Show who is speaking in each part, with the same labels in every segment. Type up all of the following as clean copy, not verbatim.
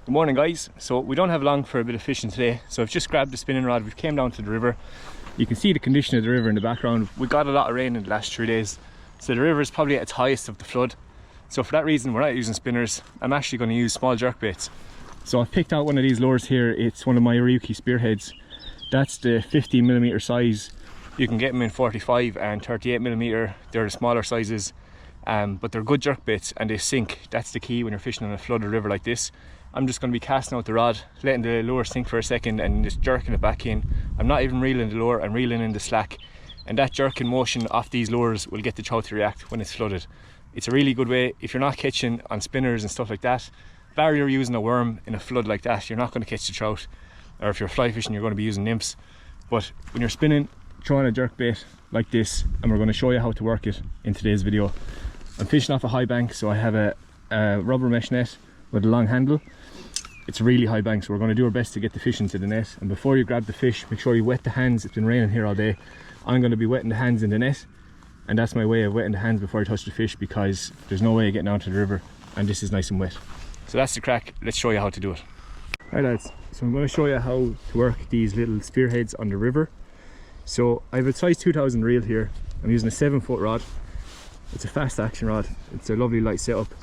Speaker 1: Good morning guys. So we don't have long for a bit of fishing today, so I've just grabbed the spinning rod. We've came down to the river. You can see the condition of the river in the background. We got a lot of rain in the last 3 days, so the river is probably at its highest of the flood. So for that reason we're not using spinners. I'm actually going to use small jerk baits. So I've picked out one of these lures here. It's one of my Ryuki Spearheads. That's the 50mm size. You can get them in 45 and 38mm. They're the smaller sizes, but they're good jerk baits and they sink. That's the key when you're fishing on a flooded river like this. I'm just going to be casting out the rod, letting the lure sink for a second and just jerking it back in. I'm not even reeling the lure, I'm reeling in the slack. And that jerking motion off these lures will get the trout to react when it's flooded. It's a really good way if you're not catching on spinners and stuff like that. Bar you're using a worm in a flood like that, you're not going to catch the trout. Or if you're fly fishing, you're going to be using nymphs. But when you're spinning, throwing a jerk bait like this, and we're going to show you how to work it in today's video. I'm fishing off a high bank, so I have a rubber mesh net with a long handle. It's a really high bank, so we're going to do our best to get the fish into the net. And before you grab the fish, make sure you wet the hands. It's been raining here all day. I'm going to be wetting the hands in the net, and that's my way of wetting the hands before I touch the fish, because there's no way of getting onto the river and this is nice and wet. So that's the crack. Let's show you how to do it. Right lads, so I'm going to show you how to work these little spearheads on the river. So I have a size 2000 reel here. I'm using a 7-foot rod. It's a fast action rod. It's a lovely light setup.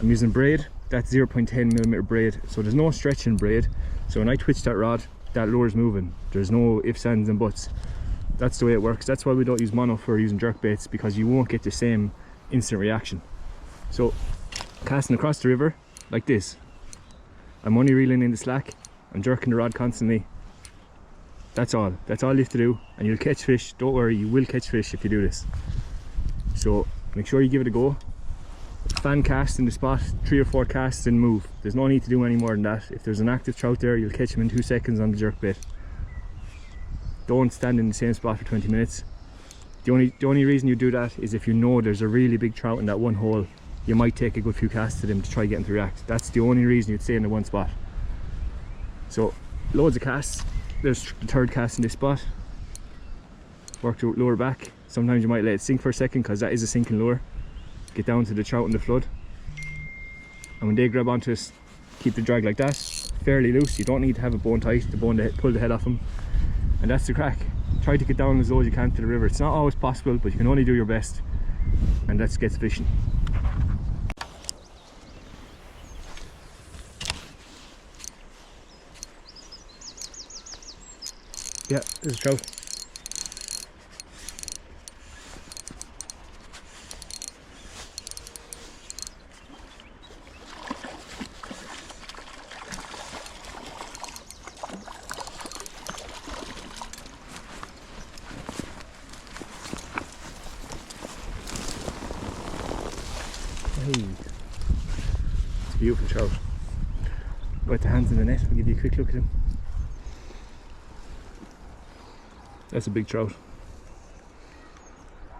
Speaker 1: I'm using braid. That's 0.10mm braid, so there's no stretch in braid. So when I twitch that rod, that lure's moving. There's no ifs, ands and buts. That's the way it works. That's why we don't use mono for using jerk baits, because you won't get the same instant reaction. So casting across the river like this, I'm only reeling in the slack, I'm jerking the rod constantly. That's all you have to do, and you'll catch fish. Don't worry, you will catch fish if you do this. So make sure you give it a go. Fan cast in the spot, 3 or 4 casts and move. There's no need to do any more than that. If there's an active trout there, you'll catch him in 2 seconds on the jerk bait. Don't stand in the same spot for 20 minutes. The only reason you do that is if you know there's a really big trout in that one hole. You might take a good few casts at him to try get him to react. That's the only reason you'd stay in the one spot. So loads of casts. There's the 3rd cast in this spot. Work the lure back. Sometimes you might let it sink for a second, because that is a sinking lure. Get down to the trout in the flood, and when they grab onto us, keep the drag like that, fairly loose. You don't need to have a bone tight to pull the head off them, and that's the crack. Try to get down as low as you can to the river. It's not always possible, but you can only do your best, and let's get fishing. Yeah, there's a trout. Hey, it's a beautiful trout. Put the hands in the net, we'll give you a quick look at him. That's a big trout.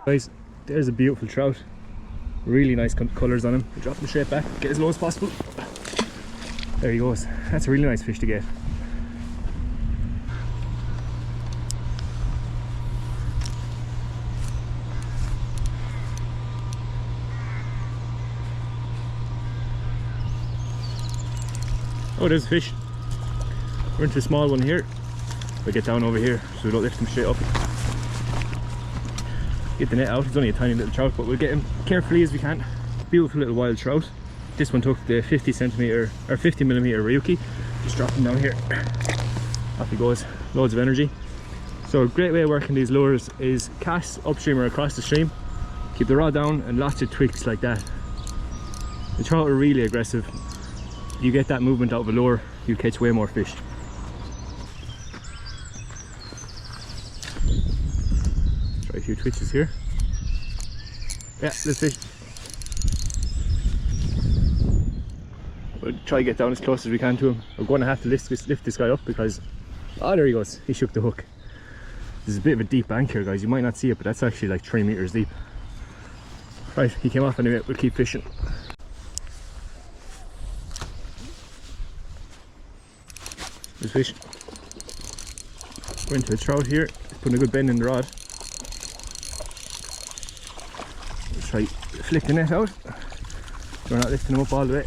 Speaker 1: Guys, there's a beautiful trout. Really nice colours on him. We'll drop him straight back, get as low as possible. There he goes. That's a really nice fish to get. Oh, there's a fish. We're into a small one here. We'll get down over here so we don't lift him straight up. Get the net out. It's only a tiny little trout, but we'll get him carefully as we can. Beautiful little wild trout. This one took the 50mm Ryuki. Just drop him down here. Off he goes. Loads of energy. So a great way of working these lures is cast upstream or across the stream. Keep the rod down and lots of twigs like that. The trout are really aggressive. You get that movement out of a lure, you catch way more fish. Try a few twitches here. Yeah, there's fish. We'll try to get down as close as we can to him. We're going to have to lift this guy up because... Oh, there he goes. He shook the hook. There's a bit of a deep bank here, guys. You might not see it, but that's actually like 3 meters deep. Right, he came off anyway. We'll keep fishing. There's fish. We're into a trout here. Putting a good bend in the rod. Let's try flick the net out. We're not lifting him up all the way.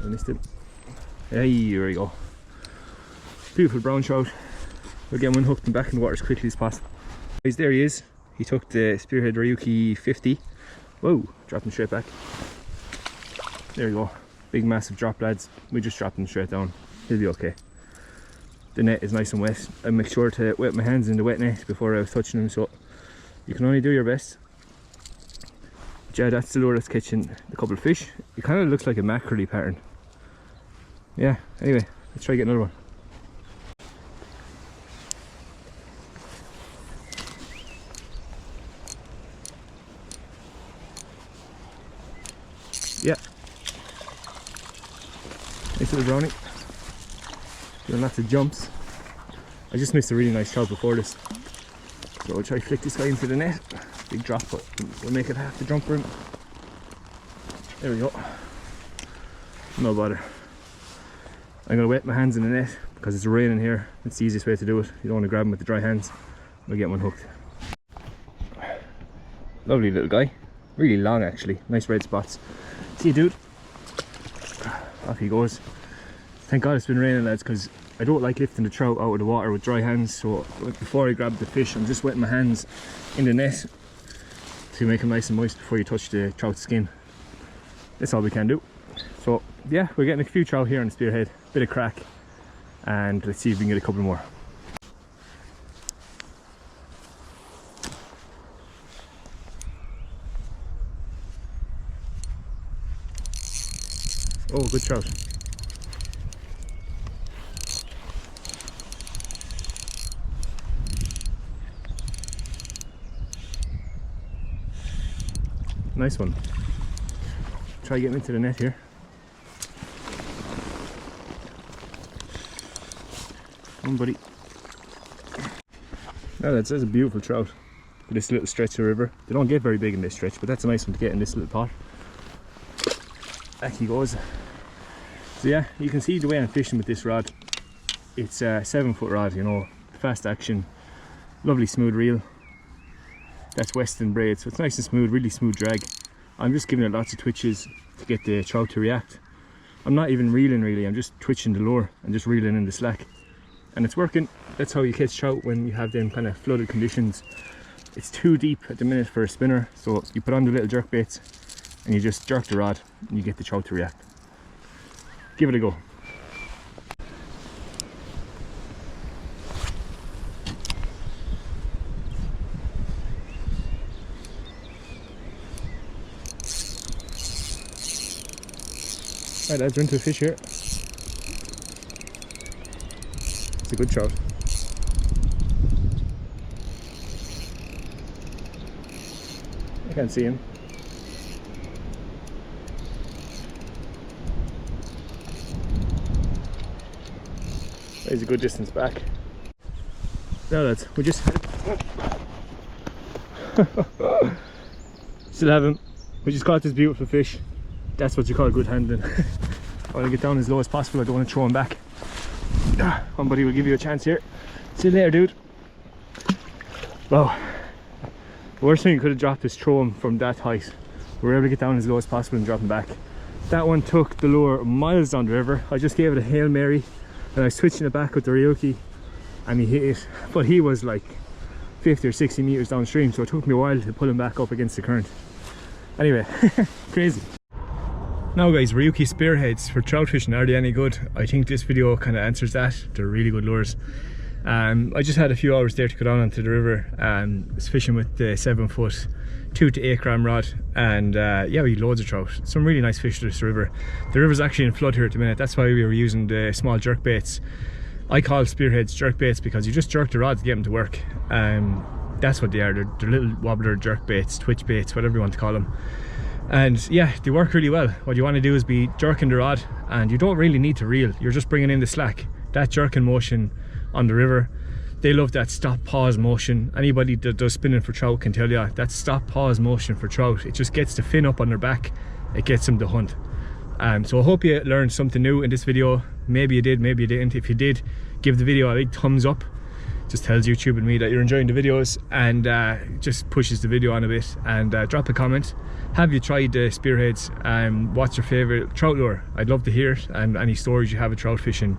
Speaker 1: I missed him. Hey, here we go. Beautiful brown trout. We'll get one hooked and back in the water as quickly as possible. Guys, there he is. He took the Spearhead Ryuki 50. Whoa, dropped him straight back. There we go. Big massive drop, lads. We just dropped him straight down. He'll be okay. The net is nice and wet. I make sure to wet my hands in the wet net before I was touching him, so you can only do your best. But yeah, that's the lure that's catching a couple of fish. It kind of looks like a mackerel pattern. Yeah, anyway, let's try get another one. Yeah. Nice little brownie. Doing lots of jumps. I just missed a really nice trout before this. So I'll try to flick this guy into the net. Big drop, but we'll make it half the jump for him. There we go. No bother. I'm going to wet my hands in the net because it's raining here. It's the easiest way to do it. You don't want to grab them with the dry hands. We'll get one hooked. Lovely little guy. Really long actually. Nice red spots. See you, dude. Off he goes. Thank God it's been raining, lads, because I don't like lifting the trout out of the water with dry hands. So before I grab the fish, I'm just wetting my hands in the net to make them nice and moist before you touch the trout's skin. That's all we can do. So yeah, we're getting a few trout here on the Spearhead. Bit of crack, and let's see if we can get a couple more. Oh, good trout. Nice one. Try getting into the net here. Come on, buddy. Now that's a beautiful trout for this little stretch of river. They don't get very big in this stretch, but that's a nice one to get in this little pot. Back he goes. So yeah, you can see the way I'm fishing with this rod. It's a 7-foot rod, you know, fast action, lovely smooth reel. That's Western braid, so it's nice and smooth, really smooth drag. I'm just giving it lots of twitches to get the trout to react. I'm not even reeling really, I'm just twitching the lure and just reeling in the slack. And it's working. That's how you catch trout when you have them kind of flooded conditions. It's too deep at the minute for a spinner, so you put on the little jerk baits and you just jerk the rod and you get the trout to react. Give it a go. Right, lads, we're into a fish here. It's a good trout. I can't see him. He's a good distance back. Now lads, we just still have him. We just caught this beautiful fish. That's what you call good handling. I want to get down as low as possible. I don't want to throw him back. Somebody will give you a chance here. See you later, dude. Wow. The worst thing you could have dropped is throw him from that height. We were able to get down as low as possible and drop him back. That one took the lure miles down the river. I just gave it a Hail Mary and I was switching it back with the Ryuki and he hit it. But he was like 50 or 60 meters downstream, so it took me a while to pull him back up against the current. Anyway, crazy. Now guys, Ryuki Spearheads for trout fishing, are they any good? I think this video kind of answers that. They're really good lures. I just had a few hours there to go down onto the river and was fishing with the 7-foot 2 to 8 gram rod, and yeah, we had loads of trout. Some really nice fish to this river. The river's actually in flood here at the minute. That's why we were using the small jerk baits. I call Spearheads jerk baits because you just jerk the rod to get them to work. That's what they are. They're little wobbler jerk baits, twitch baits, whatever you want to call them. And yeah, they work really well. What you want to do is be jerking the rod, and you don't really need to reel. You're just bringing in the slack. That jerking motion on the river, they love that stop pause motion. Anybody that does spinning for trout can tell you that stop pause motion for trout, it just gets the fin up on their back, it gets them to hunt. So I hope you learned something new in this video. Maybe you did, maybe you didn't. If you did, give the video a big thumbs up. just tells YouTube and me that you're enjoying the videos, and just pushes the video on a bit. And drop a comment. Have you tried the spearheads? What's your favourite trout lure? I'd love to hear it, and any stories you have of trout fishing.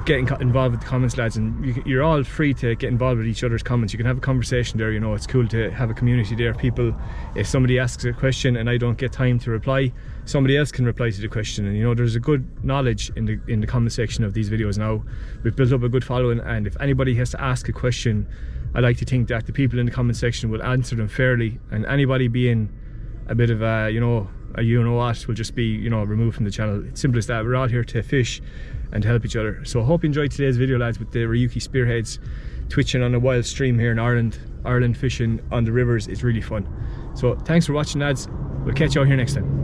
Speaker 1: Get involved with the comments, lads, and you're all free to get involved with each other's comments. You can have a conversation there, you know. It's cool to have a community there. People, if somebody asks a question and I don't get time to reply, somebody else can reply to the question, and you know, there's a good knowledge in the comment section of these videos now. We've built up a good following, and if anybody has to ask a question, I like to think that the people in the comment section will answer them fairly, and anybody being a bit of a, you know what, will just be, you know, removed from the channel. It's simple as that. We're all here to fish and help each other. So I hope you enjoyed today's video, lads, with the Ryuki Spearheads twitching on a wild stream here in Ireland fishing on the rivers. It's really fun. So thanks for watching, lads. We'll catch you out here next time.